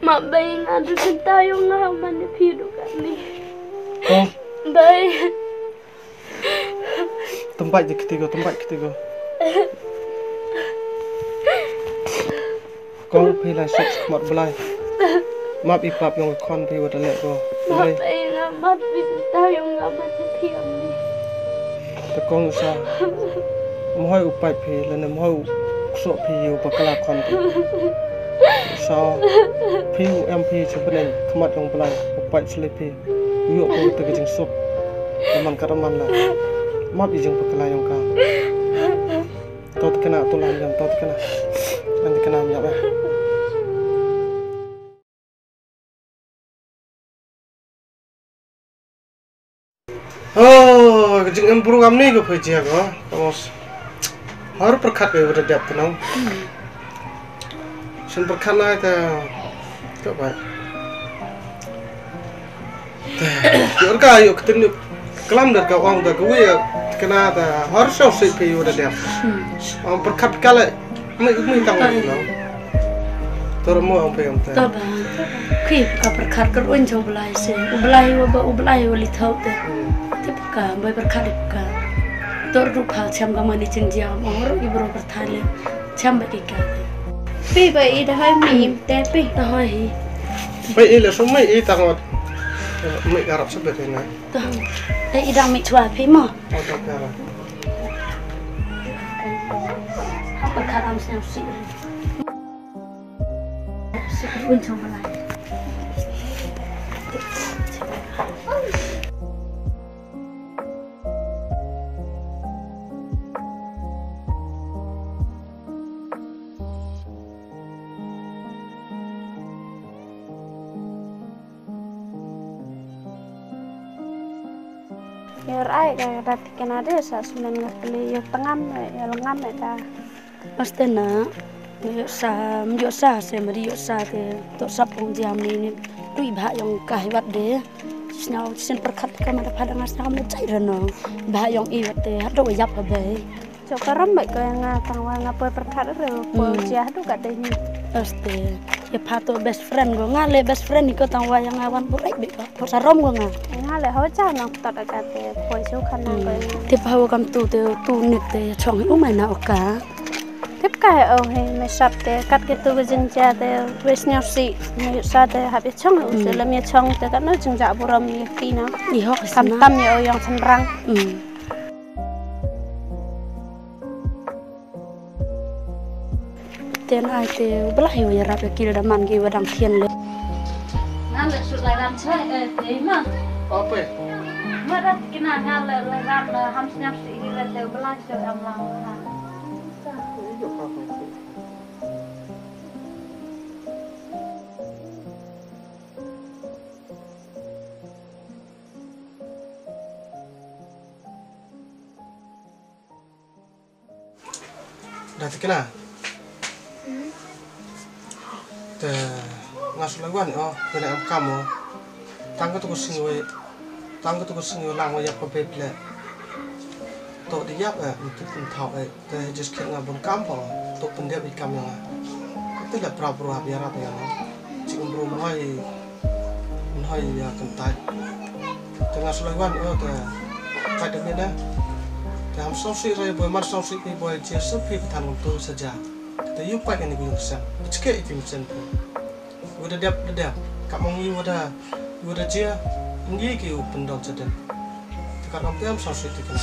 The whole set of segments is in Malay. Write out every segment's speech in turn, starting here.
Mak bayi ngadu sentayong ngaman ni pidu kami. Oh. Bayi. Tempat ketiga. Kau pilih sok mat belai. Map ipap yang kon pi wada lek ko. Mak bayi ngamat sentayong ngaman ni pidu. Tekong sa. Mohoi upai pi lene mohoi sok pi upakala kon pi. Sa piu MP sebenarnya kemat yang belai upai selepi yuk ko tegejeng sok teman karaman lah map ijeng pekala yang ka tot kena tulang yang tot kena nanti kena miap ya oh kejeng program ni ko pejia ko terus harus perkat ke udah dap tenang sen perkat lah ta tak baik yuk ka yuk ketemu kelam dar ka wang da kuwi kena ta harus sih pe udah dap perkat kala mi tang lo termo ang pe amta ta ba ki ka perkat ker un jo belai se ublai wali thau te tip ka boy perkat ka tor ru pha cham ga mani ching jam or ibro perthale cham ba ki ka pi vậy đó hơi mềm té pi đó hơi vậy là số mấy tặng ngọt mấy cà rốt sắp được thế này đây đang mị chua pi mà không có khả năng xem xịn xịn bên trong lại Biar ay ratikan ada sa sunan ngakli yung tengam ya lengam dah. Pasti nak yuk sa se mari yuk sa te to sapung jam ni tui bah yang kahwat de snau sen perkat ka mada padang asna kamu cai reno bah yang iwat te hado yap ka be Jo karam baik ko yang tangwa ngapoy perkat ro po sia hadu ka de ni. Pasti ya pato best friend go ngale best friend ni ko tangwa yang awan burai be ko sarom go nga ngale ho cha nang tat ka te po su khana ko te pa ho kam tu nik te chong u mai na oka tiếp cái ở hay mấy sắp để cắt cái tôi dân cha để với nhau sĩ mấy sao để học biết chong ở làm việc chong để các nơi chừng dạo bữa rầm như tí nó cầm tâm như ở yang thân răng tiền ai thì bớt hiểu ya rap kia đã man kia đang thiên lên ngan le sut lai ram chai te ma apa ma rat kina ngan le ram ham snap si le te bla so am lang dah terkena te ngas lawan oh kena am kamu tangga tu kusingo lang ya ko peple to dia untuk thau te just kena bom kampo to pendia bi kam yang itu la pra biar apa ya cikum bro mai ya kentai tengah sulawan oh te pada beda हम सोच रहे बोल मर सोच रहे बोल जैसे भी थान तो सजा तो यू पाई के निकल सन इसके इतनी सन वो dah kamu udah dia ngi ki open dong sedang kalau dia soch itu kan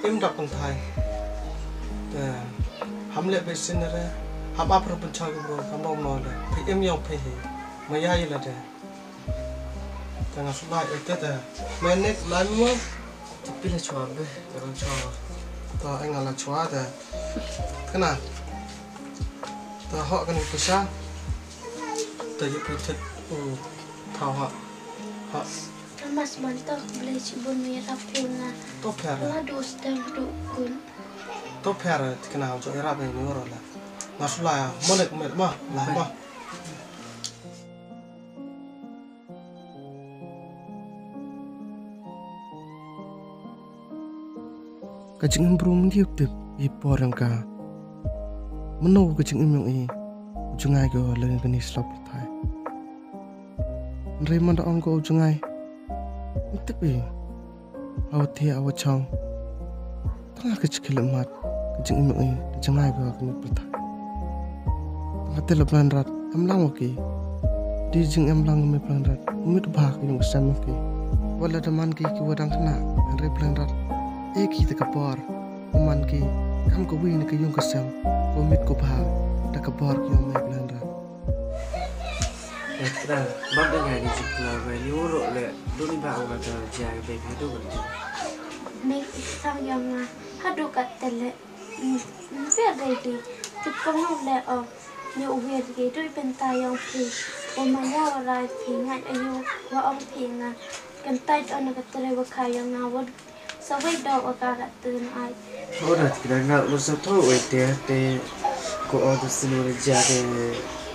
em dak pentai ham le besin re ham apa pencak bro kamu mau le em yang pehe maya ile de tengah sulai itu dah menek lalu pilih cuaca deh, jangan cuaca. Tahu enggak lah cuaca deh. Kena. Tahu hak kan itu sah. Tahu pilih tahu hak. Mas mantap beli cibun merah puna. Top hair. Ladus dan dukun. Top hair kena hujung era ini orang lah. Nasulah monek mah lah mah. Kajing brum dia tip ipor yang ka meno kajing imyong i ujungai go lengan kini slap thai Raymond on go jungai. Tapi awak tiada awak chong. Tengah kecil mat, kecil ini jungai gua kena pertah. Tengah telepon rat, amlang oke. Di jeng amlang me plan rat, umit bah yung sam oke. Wala daman ki wadang kena, Ray plan rat. Kita kapor, man ki kam ko win ke yung kasam, umit ko bah, da kapor ki yung me plan rat. Dah, bab dengan ni cikgu ni urut le, dulu ni bawa kata jaga baby tu kan. Nek sang yang hadu kata le, very di, tu kau le ni uwe di tu pentai yang pi, omaya orang pi ngai ayu, wa orang pi ngai, kentai tu anak kata le wakai yang ngawat, sawai dau agak tu ngai. Orang kita ngau lusa tu dia ko orang sini jaga.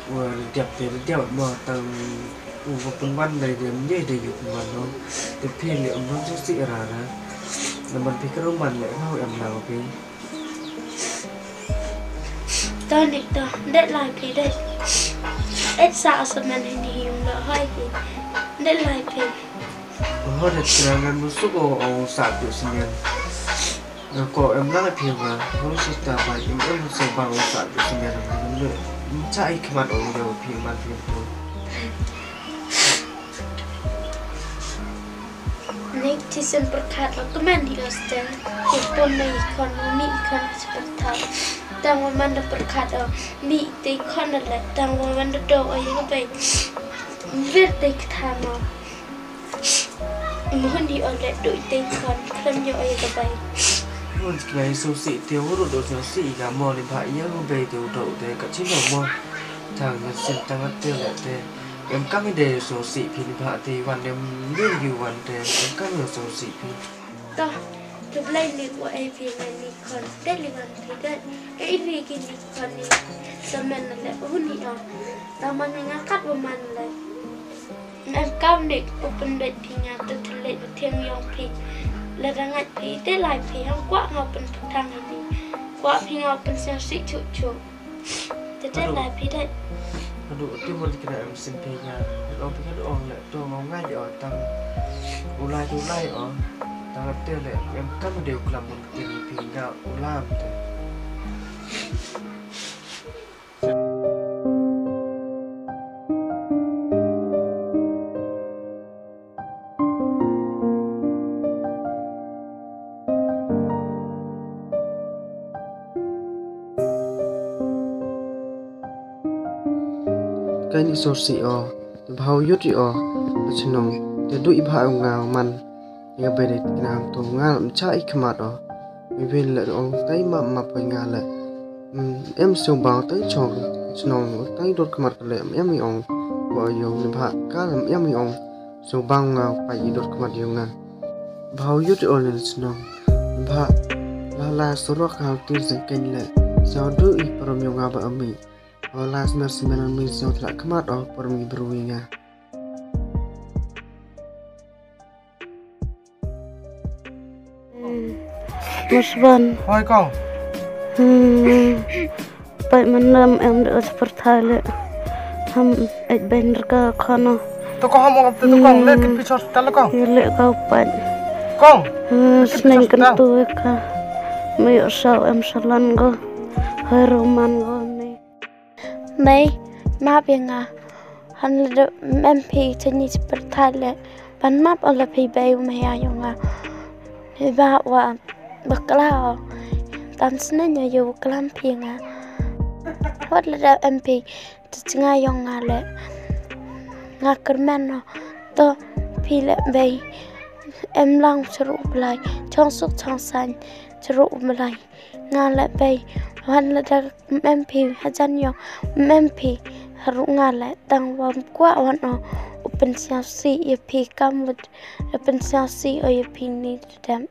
Wah, dia mau tang, penwan dari dia menjadi dari penwan dong. Tapi ni orang tu si rara, namun pikir rumah le, mau yang nak apa? Tahun itu, deadline pi deh. Saat semen ini yang dah hai pi, deadline pi. Oh, dah serangan musuh orang satu semen. Kalau yang nak pi apa? Kalau kita apa? Yang musuh orang satu semen orang cai kemat orang jauh firman tu. Nek tisun berkat dokumen di Australia, ekonomi seperti dan mana berkat mi di Kanada dan mana doa yang baik, verdi ketama. Mohon di oleh duit di kerja yang baik. Orang kaya susi dia urut dosa si kamu ni pak yang baik tu dok deh kecil kamu tangan sen tangan dia le deh yang kami deh susi pilih pak di wan dem ni wan deh yang kami susi pilih. Dah, tu belai ni buat ni kan, deli wan tidak, ini kini kan ni semen le uni taman ngakat beman le. Nam kam ni open date pinya tu telit tiang yang pi. Lerangat pi de lai pi hang kwa ngapen petang ini. Kwa pi ngapen siang si cucu. Jadi lai pi de. Aduh, tu boleh kena simpinya. Orang pikir orang le, tu orang ngai tang ulai tang tu le, yang kami dia kelam pun kini pinggau ulam tu. Cái này số sĩ bao nhiêu chị chân nông để đuổi bao ngào man nhà bây giờ làm tổ ngà làm trái cái mặt vì bên lại ông tay mập với ngà lại em siêu bao tới chọn chân nông tay đốt cái mặt lại em mình ông vợ yêu nên bạn cá làm em mình ông siêu bao ngào phải đốt cái mặt yêu ngà bao nhiêu chị lên chân nông bạn là số rock hào tiêu dành kênh lại sao đuổi bao nhiêu ngà vợ mình Olah sembilan mil telah kemat permi beruingnya. Musban. Hoi kong. Baik menam em dah seperti le. Ham bener ke kono. Tu kong ham orang tu kong le ke pisau hospital kong. Le kau pan. Kong. Seneng kentu ka. Mayu sao em salan go. Hai roman go. Mấy map yang han le MP tani seperti le pan map ola pi bayu maya yang ni ba wa bakla tan senanya yu klam pi nga hot le MP tsinga yang le nga kerman to pi le bay em lang seru belai chong suk chong san seru belai nga le bay han le MP hajan yang MP haru nga le tang wam kwa wan open siasi ye pi kam open siasi o ye pi ni dem